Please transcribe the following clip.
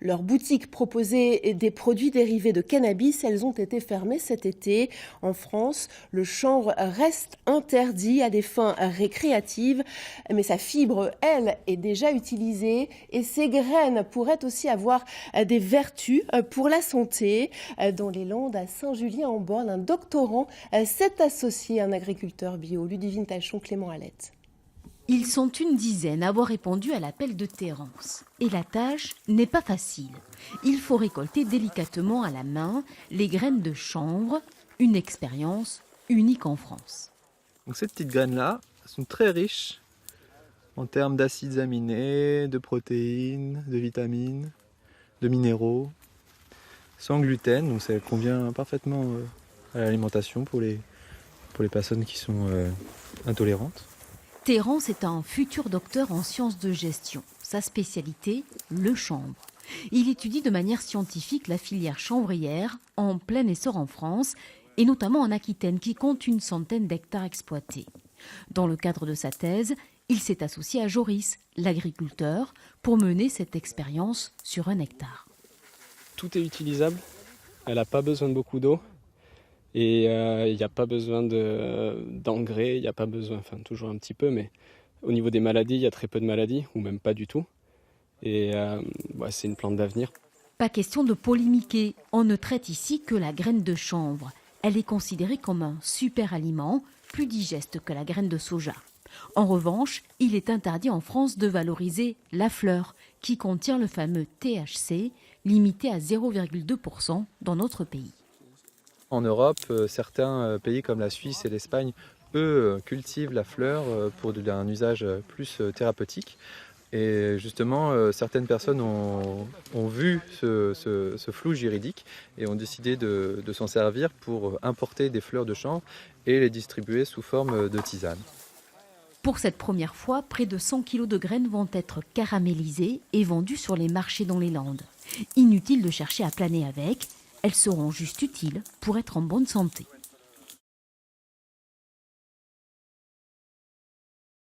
Leurs boutiques proposaient des produits dérivés de cannabis. Elles ont été fermées cet été. En France, le chanvre reste interdit à des fins récréatives, mais sa fibre, elle, est déjà utilisée et ses graines pourraient aussi avoir des vertus pour la santé. Dans les Landes, à Saint-Julien-en-Born, un doctorant s'est associé à un agriculteur bio, Ludivine Tachon, Clément Alette. Ils sont une dizaine à avoir répondu à l'appel de Terence. Et la tâche n'est pas facile. Il faut récolter délicatement à la main les graines de chanvre, une expérience unique en France. Donc ces petites graines-là sont très riches en termes d'acides aminés, de protéines, de vitamines, de minéraux, sans gluten, donc ça convient parfaitement à l'alimentation pour les personnes qui sont intolérantes. Terence est un futur docteur en sciences de gestion. Sa spécialité, le chanvre. Il étudie de manière scientifique la filière chanvrière en plein essor en France et notamment en Aquitaine qui compte une centaine d'hectares exploités. Dans le cadre de sa thèse, il s'est associé à Joris, l'agriculteur, pour mener cette expérience sur 1 hectare. Tout est utilisable, elle n'a pas besoin de beaucoup d'eau. Et il n'y a pas besoin d'engrais, il n'y a pas besoin, enfin toujours un petit peu, mais au niveau des maladies, il y a très peu de maladies, ou même pas du tout. Et c'est une plante d'avenir. Pas question de polémiquer, on ne traite ici que la graine de chanvre. Elle est considérée comme un super aliment, plus digeste que la graine de soja. En revanche, il est interdit en France de valoriser la fleur, qui contient le fameux THC, limité à 0,2% dans notre pays. En Europe, certains pays comme la Suisse et l'Espagne, eux, cultivent la fleur pour un usage plus thérapeutique. Et justement, certaines personnes ont vu ce flou juridique et ont décidé de s'en servir pour importer des fleurs de chanvre et les distribuer sous forme de tisane. Pour cette première fois, près de 100 kg de graines vont être caramélisées et vendues sur les marchés dans les Landes. Inutile de chercher à planer avec. Elles seront juste utiles pour être en bonne santé.